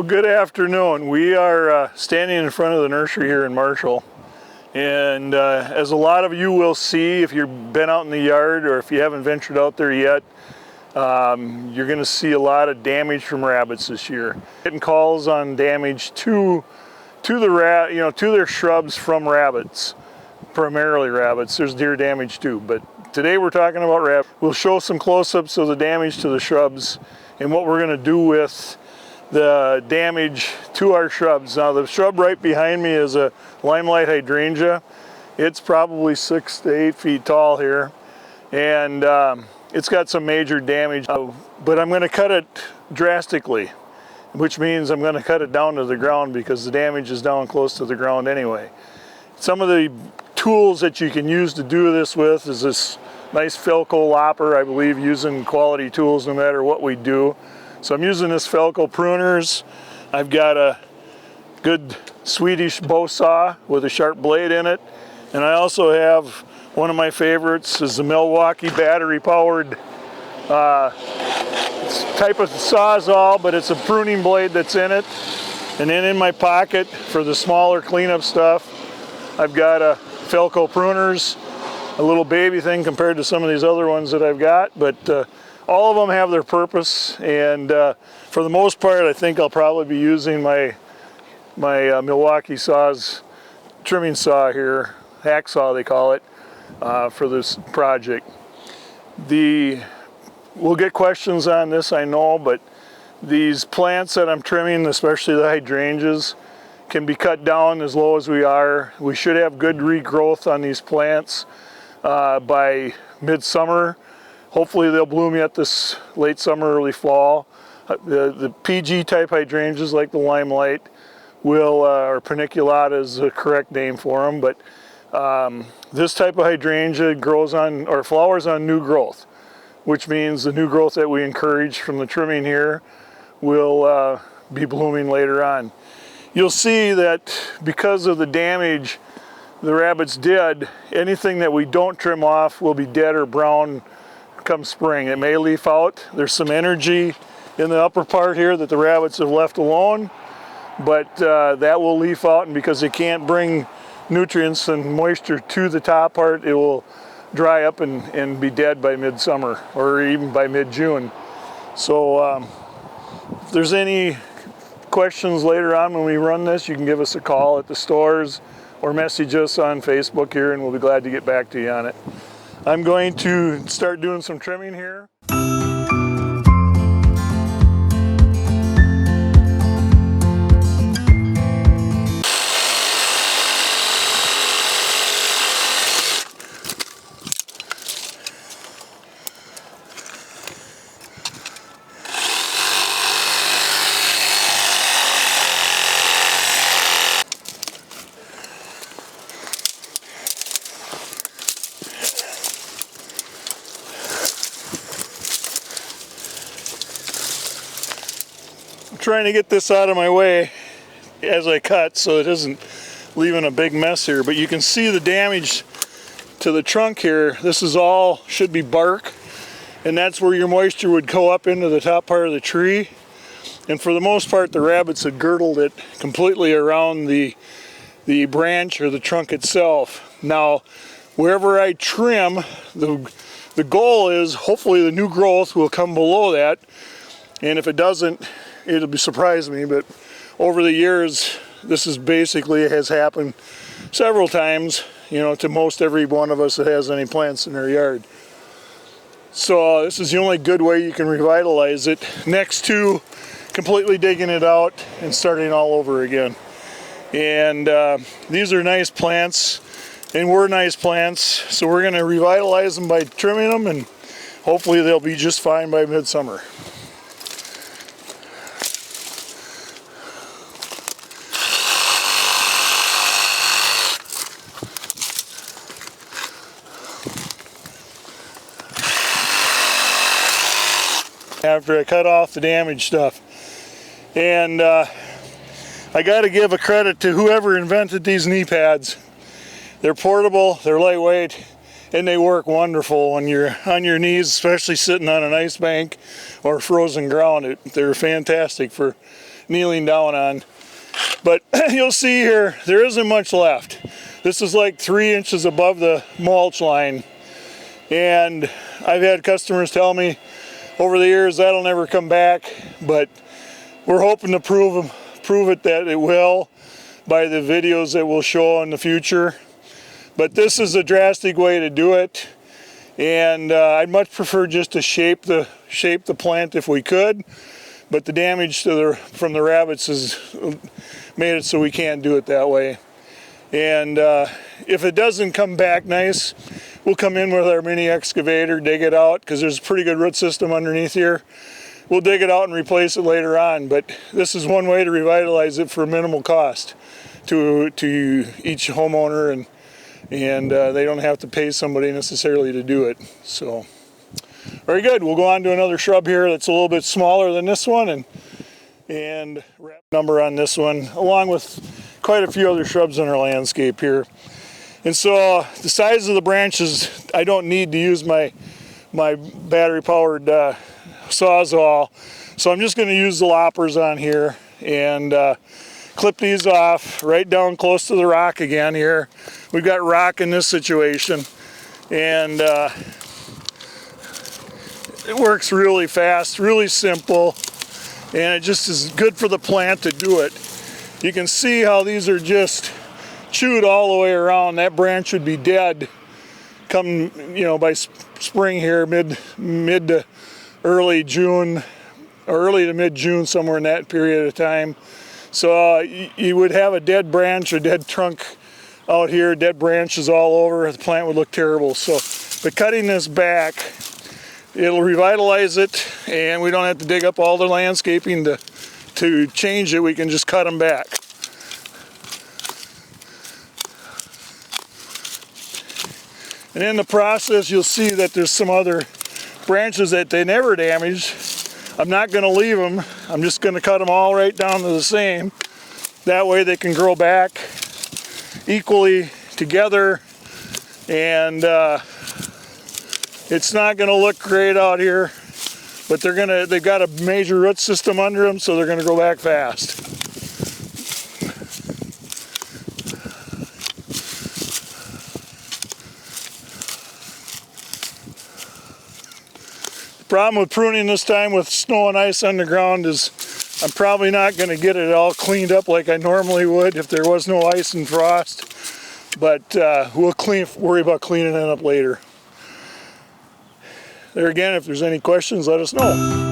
Well, good afternoon. We are standing in front of the nursery here in Marshall. And as a lot of you will see if you've been out in the yard or if you haven't ventured out there yet, you're going to see a lot of damage from rabbits this year. Getting calls on damage to their shrubs from rabbits, primarily rabbits. There's deer damage too, but today we're talking about rabbits. We'll show some close-ups of the damage to the shrubs and what we're going to do with the damage to our shrubs. Now the shrub right behind me is a limelight hydrangea. It's probably 6 to 8 feet tall here, and it's got some major damage, but I'm going to cut it drastically, which means I'm going to cut it down to the ground because the damage is down close to the ground anyway. Some of the tools that you can use to do this with is this nice Felco lopper, I believe, using quality tools no matter what we do. So I'm using this Felco pruners. I've got a good Swedish bow saw with a sharp blade in it. And I also have one of my favorites is the Milwaukee battery powered type of sawzall, but it's a pruning blade that's in it. And then in my pocket for the smaller cleanup stuff, I've got a Felco pruners, a little baby thing compared to some of these other ones that I've got, but all of them have their purpose, and for the most part I think I'll probably be using my Milwaukee saws, trimming saw here, hacksaw they call it, for this project. We'll get questions on this, I know, but these plants that I'm trimming, especially the hydrangeas, can be cut down as low as we are. We should have good regrowth on these plants by midsummer. Hopefully they'll bloom yet this late summer, early fall. The PG type hydrangeas like the limelight will, or paniculata is the correct name for them, but this type of hydrangea grows on, or flowers on new growth, which means the new growth that we encourage from the trimming here will be blooming later on. You'll see that because of the damage the rabbits did, anything that we don't trim off will be dead or brown come spring. It may leaf out. There's some energy in the upper part here that the rabbits have left alone, but that will leaf out, and because they can't bring nutrients and moisture to the top part, it will dry up and be dead by midsummer or even by mid-June. So if there's any questions later on when we run this, you can give us a call at the stores or message us on Facebook here, and we'll be glad to get back to you on it. I'm going to start doing some trimming here. Trying to get this out of my way as I cut so it isn't leaving a big mess here, but you can see the damage to the trunk here. This is all should be bark, and that's where your moisture would go up into the top part of the tree, and for the most part the rabbits had girdled it completely around the branch or the trunk itself. Now wherever I trim, the goal is hopefully the new growth will come below that, and if it doesn't, it'll surprise me, but over the years this is basically has happened several times, to most every one of us that has any plants in their yard. So this is the only good way you can revitalize it, next to completely digging it out and starting all over again. And these are nice plants, and we're nice plants, so we're going to revitalize them by trimming them, and hopefully they'll be just fine by midsummer. After I cut off the damaged stuff, and I got to give a credit to whoever invented these knee pads. They're portable, they're lightweight, and they work wonderful when you're on your knees, especially sitting on an ice bank or frozen ground. They're fantastic for kneeling down on. But you'll see here, there isn't much left. This is like 3 inches above the mulch line. And I've had customers tell me over the years that'll never come back, but we're hoping to prove it that it will by the videos that we'll show in the future. But this is a drastic way to do it, and I'd much prefer just to shape the plant if we could. But the damage to from the rabbits has made it so we can't do it that way. And if it doesn't come back nice, we'll come in with our mini excavator, dig it out, because there's a pretty good root system underneath here. We'll dig it out and replace it later on, but this is one way to revitalize it for minimal cost to each homeowner, and they don't have to pay somebody necessarily to do it. So, very good. We'll go on to another shrub here that's a little bit smaller than this one, and wrap number on this one, along with quite a few other shrubs in our landscape here. And so the size of the branches, I don't need to use my battery-powered Sawzall, so I'm just going to use the loppers on here and clip these off right down close to the rock again here. We've got rock in this situation, and it works really fast, really simple, and it just is good for the plant to do it. You can see how these are just chewed all the way around. That branch would be dead come, by spring here, mid to early June, or early to mid-June, somewhere in that period of time. So you would have a dead branch or dead trunk out here, dead branches all over. The plant would look terrible. So by cutting this back, it'll revitalize it, and we don't have to dig up all the landscaping to change it. We can just cut them back. And in the process, you'll see that there's some other branches that they never damaged. I'm not going to leave them. I'm just going to cut them all right down to the same. That way they can grow back equally together, and it's not going to look great out here, but they've got a major root system under them, so they're going to grow back fast. The problem with pruning this time with snow and ice on the ground is I'm probably not going to get it all cleaned up like I normally would if there was no ice and frost, but we'll worry about cleaning it up later. There again, if there's any questions, let us know.